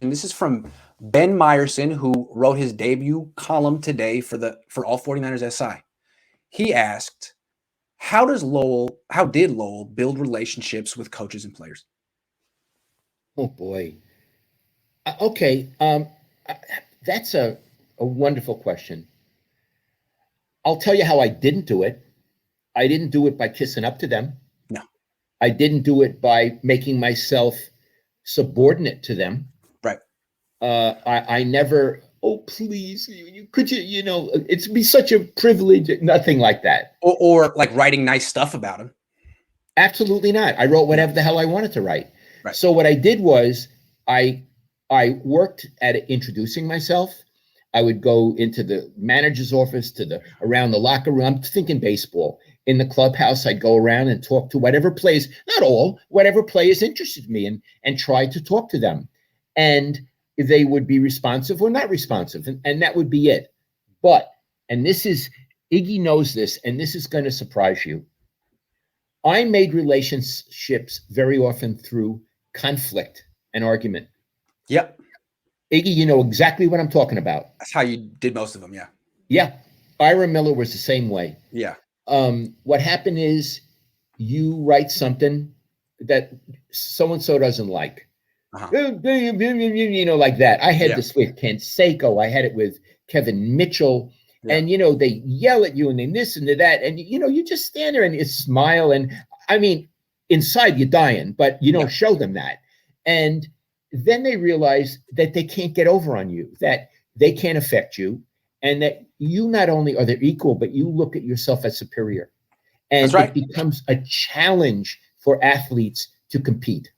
This is from Ben Meyerson, who wrote his debut column today for All 49ers SI. He asked, how did Lowell build relationships with coaches and players? Oh boy. Okay. Uh, that's a wonderful question. I'll tell you how I didn't do it. I didn't do it by kissing up to them. No. I didn't do it by making myself subordinate to them. Right. I never, oh, please, could it'd be such a privilege. Nothing like that. Or like writing nice stuff about him. Absolutely not. I wrote whatever Yeah. the hell I wanted to write. Right. So what I did was I worked at introducing myself. I would go into the manager's office, around the locker room. I'm thinking baseball. In the clubhouse, I'd go around and talk to whatever players, not all, whatever players interested me, and try to talk to them. And they would be responsive or not responsive, and that would be it. But, and this is, Iggy knows this, and this is going to surprise you. I made relationships very often through conflict and argument. Yep. Iggy, you know exactly what I'm talking about. That's how you did most of them. Yeah. Yeah. Ira Miller was the same way. Yeah. What happened is you write something that so-and-so doesn't like. Uh-huh. Like that. I had this with Ken Seiko. I had it with Kevin Mitchell. Yeah. And, they yell at you and they this and that. And, you just stand there and you smile. And, I mean, inside you're dying, but you don't show them that. And then they realize that they can't get over on you, that they can't affect you, and that you not only are their equal, but you look at yourself as superior. And That's right. It becomes a challenge for athletes to compete.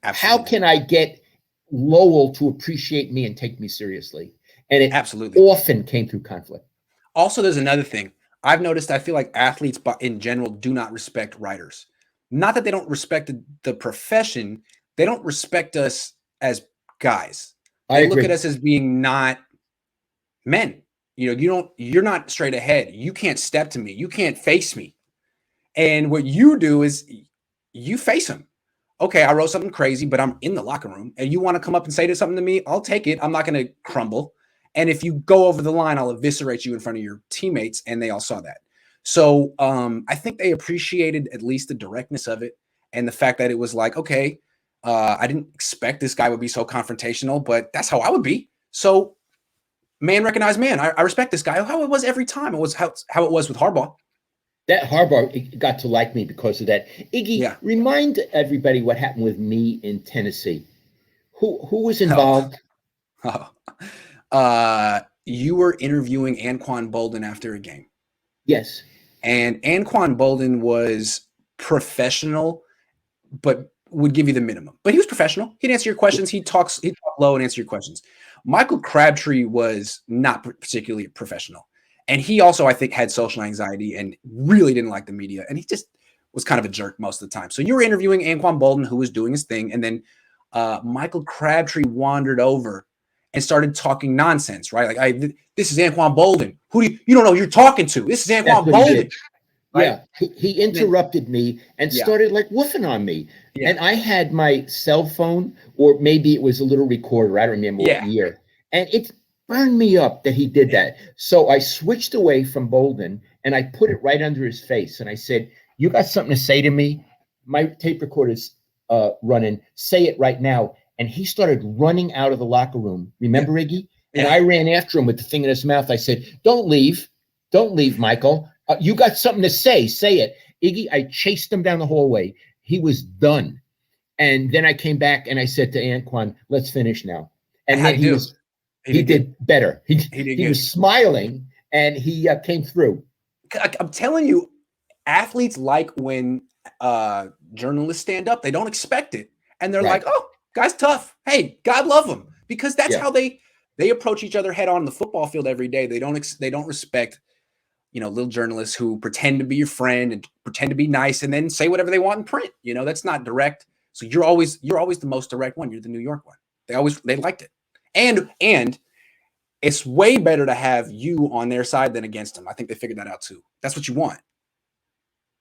Absolutely. How can I get Lowell to appreciate me and take me seriously? And it absolutely often came through conflict. Also, there's another thing. I've noticed, I feel like athletes in general do not respect writers. Not that they don't respect the profession, they don't respect us as guys. They look at us as being not men. You're not straight ahead. You can't step to me. You can't face me. And what you do is you face them. Okay, I wrote something crazy, but I'm in the locker room and you want to come up and say something to me, I'll take it. I'm not going to crumble. And if you go over the line, I'll eviscerate you in front of your teammates. And they all saw that. So I think they appreciated at least the directness of it and the fact that it was like, okay, I didn't expect this guy would be so confrontational, but that's how I would be. So man recognized man. I respect this guy. How it was every time. It was how it was with Harbaugh. That Harbaugh got to like me because of that. Iggy, remind everybody what happened with me in Tennessee. Who was involved? You were interviewing Anquan Bolden after a game. Yes. And Anquan Bolden was professional, but would give you the minimum. But he was professional. He'd answer your questions. He'd talk low and answer your questions. Michael Crabtree was not particularly professional. And he also, I think, had social anxiety and really didn't like the media. And he just was kind of a jerk most of the time. So you were interviewing Anquan Bolden, who was doing his thing. And then Michael Crabtree wandered over and started talking nonsense, right? Like, this is Anquan Bolden. Who do you don't know who you're talking to? This is Anquan Bolden. Right? Yeah, he interrupted me and started like woofing on me. Yeah. And I had my cell phone, or maybe it was a little recorder. I don't remember what year. And it burned me up that he did that. So I switched away from Bolden and I put it right under his face. And I said, you got something to say to me? My tape recorder's running. Say it right now. And he started running out of the locker room. Remember, Iggy? And I ran after him with the thing in his mouth. I said, don't leave. Don't leave, Michael. You got something to say. Say it. Iggy, I chased him down the hallway. He was done. And then I came back and I said to Anquan, let's finish now. And then he did better. He was smiling and he came through. I'm telling you, athletes like when journalists stand up, they don't expect it. And they're like, oh, guy's tough. Hey, God love him. Because that's how they approach each other head on the football field every day. They don't respect, little journalists who pretend to be your friend and pretend to be nice and then say whatever they want in print. That's not direct. So you're always the most direct one. You're the New York one. They liked it. And it's way better to have you on their side than against them. I think they figured that out too. That's what you want.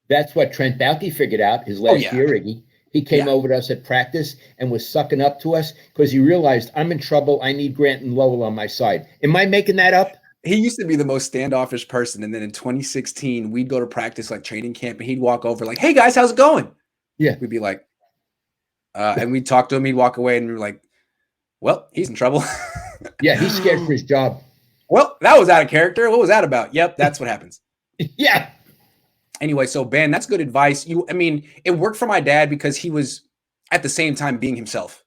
That's what Trent Baalke figured out his last year, Iggy. He came over to us at practice and was sucking up to us because he realized I'm in trouble. I need Grant and Lowell on my side. Am I making that up? He used to be the most standoffish person. And then in 2016, we'd go to practice like training camp and he'd walk over like, hey guys, how's it going? Yeah. We'd be like, and we'd talk to him. He'd walk away and we were like, well, he's in trouble. Yeah, he's scared for his job. Well, that was out of character. What was that about? Yep, that's what happens. Yeah. Anyway, so Ben, that's good advice. I mean, it worked for my dad because he was at the same time being himself.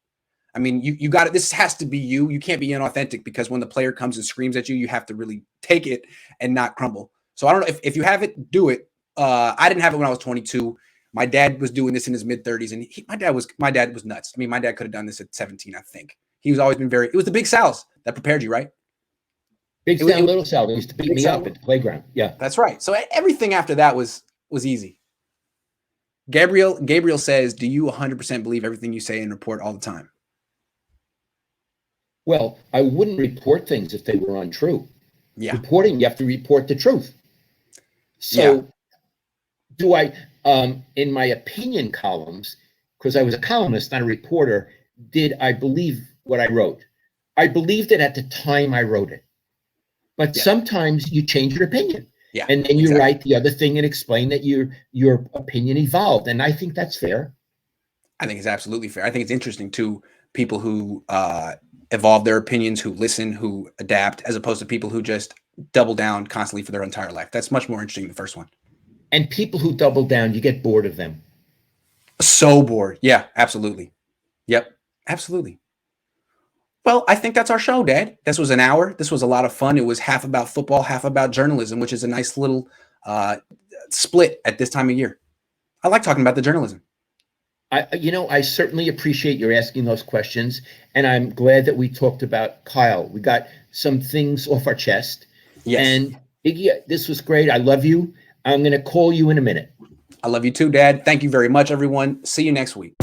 I mean, you got it. This has to be you. You can't be inauthentic because when the player comes and screams at you, you have to really take it and not crumble. So I don't know if you have it, do it. I didn't have it when I was 22. My dad was doing this in his mid 30s, and my dad was nuts. I mean, my dad could have done this at 17, I think. He was always been it was the Big Sal's that prepared you, right? Big Sal, Little Sal. They used to beat me up at the playground. Yeah, that's right. So everything after that was easy. Gabriel says, do you 100% believe everything you say and report all the time? Well, I wouldn't report things if they were untrue. Yeah. Reporting, you have to report the truth. So do I, in my opinion columns, because I was a columnist, not a reporter, did I believe what I wrote? I believed it at the time I wrote it. But sometimes you change your opinion. Yeah, and then you write the other thing and explain that your opinion evolved. And I think that's fair. I think it's absolutely fair. I think it's interesting too, people who evolve their opinions, who listen, who adapt, as opposed to people who just double down constantly for their entire life. That's much more interesting than the first one. And people who double down, you get bored of them. So bored. Yeah, absolutely. Yep, absolutely. Well, I think that's our show, Dad. This was an hour. This was a lot of fun. It was half about football, half about journalism, which is a nice little split at this time of year. I like talking about the journalism. I certainly appreciate your asking those questions, and I'm glad that we talked about Kyle. We got some things off our chest. Yes. And Iggy, this was great. I love you. I'm going to call you in a minute. I love you too, Dad. Thank you very much, everyone. See you next week.